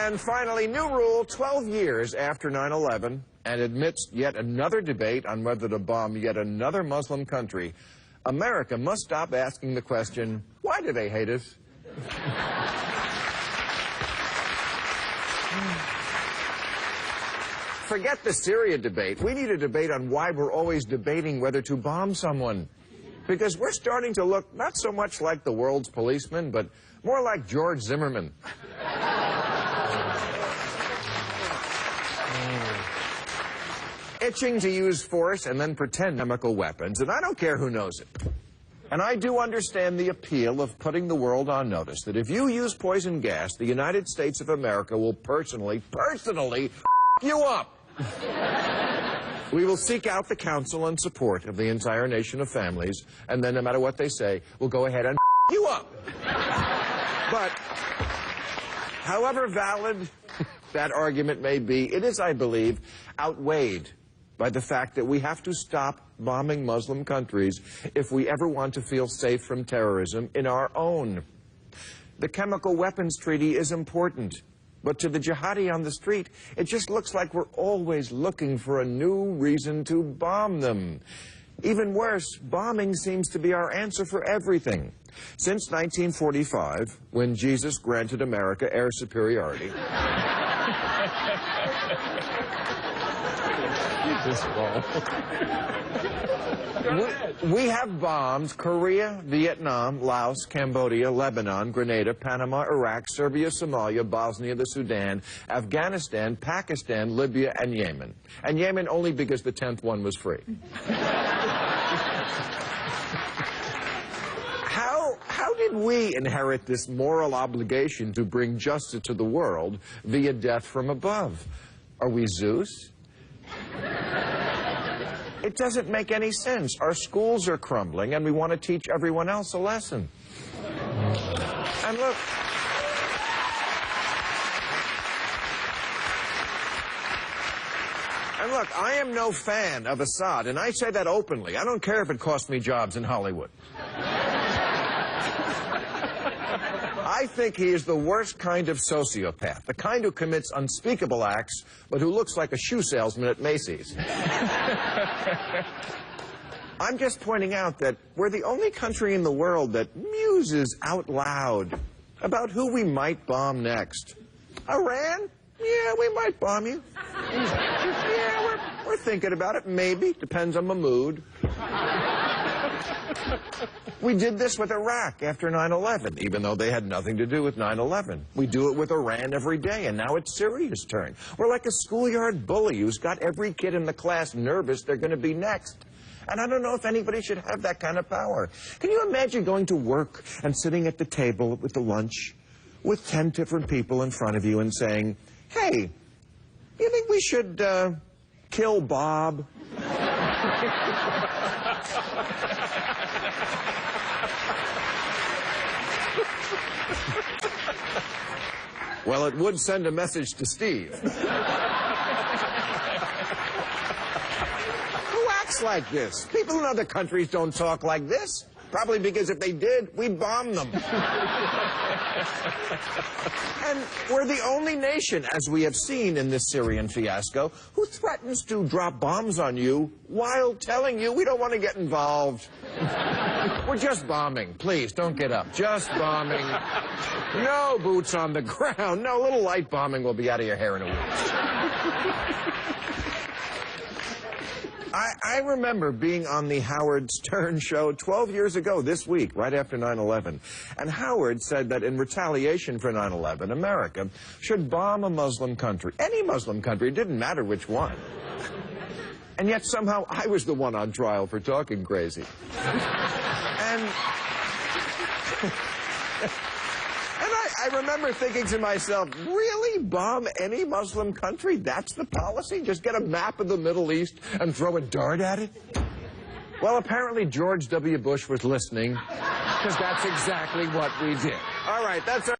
And finally, new rule 12 years after 9/11, and amidst yet another debate on whether to bomb yet another Muslim country, America must stop asking the question, why do they hate us? Forget the Syria debate. We need a debate on why we're always debating whether to bomb someone. Because we're starting to look not so much like the world's policeman, but more like George Zimmerman. Itching to use force and then pretend chemical weapons, and I don't care who knows it. And I do understand the appeal of putting the world on notice that if you use poison gas, the United States of America will personally you up. We will seek out the counsel and support of the entire nation of families, and then no matter what they say, we'll go ahead and you up. But however valid that argument may be, it is, I believe, outweighed by the fact that we have to stop bombing Muslim countries if we ever want to feel safe from terrorism in our own. The chemical weapons treaty is important, but to the jihadi on the street, it just looks like we're always looking for a new reason to bomb them. Even worse, bombing seems to be our answer for everything. Since 1945, when Jesus granted America air superiority, we have bombed Korea, Vietnam, Laos, Cambodia, Lebanon, Grenada, Panama, Iraq, Serbia, Somalia, Bosnia, the Sudan, Afghanistan, Pakistan, Libya, and Yemen. And Yemen only because the 10th one was free. How did we inherit this moral obligation to bring justice to the world via death from above? Are we Zeus? It doesn't make any sense. Our schools are crumbling, and we want to teach everyone else a lesson. And look, I am no fan of Assad, and I say that openly. I don't care if it costs me jobs in Hollywood. I think he is the worst kind of sociopath, the kind who commits unspeakable acts, but who looks like a shoe salesman at Macy's. I'm just pointing out that we're the only country in the world that muses out loud about who we might bomb next. Iran? Yeah, we might bomb you. Yeah, we're thinking about it, maybe. Depends on the mood. We did this with Iraq after 9/11, even though they had nothing to do with 9/11. We do it with Iran every day, and now it's Syria's turn. We're like a schoolyard bully who's got every kid in the class nervous they're going to be next. And I don't know if anybody should have that kind of power. Can you imagine going to work and sitting at the table with the lunch with 10 different people in front of you and saying, hey, you think we should kill Bob? Well, it would send a message to Steve. Who acts like this? People in other countries don't talk like this. Probably because if they did, we'd bomb them. And we're the only nation, as we have seen in this Syrian fiasco, who threatens to drop bombs on you while telling you we don't want to get involved. We're just bombing. Please, don't get up. Just bombing. No boots on the ground. No, a little light bombing will be out of your hair in a week. I remember being on the Howard Stern show 12 years ago this week, right after 9/11. And Howard said that in retaliation for 9/11, America should bomb a Muslim country. Any Muslim country, it didn't matter which one. And yet somehow I was the one on trial for talking crazy. And I remember thinking to myself, really, bomb any Muslim country? That's the policy? Just get a map of the Middle East and throw a dart at it? Well, apparently George W. Bush was listening, because that's exactly what we did. All right, that's our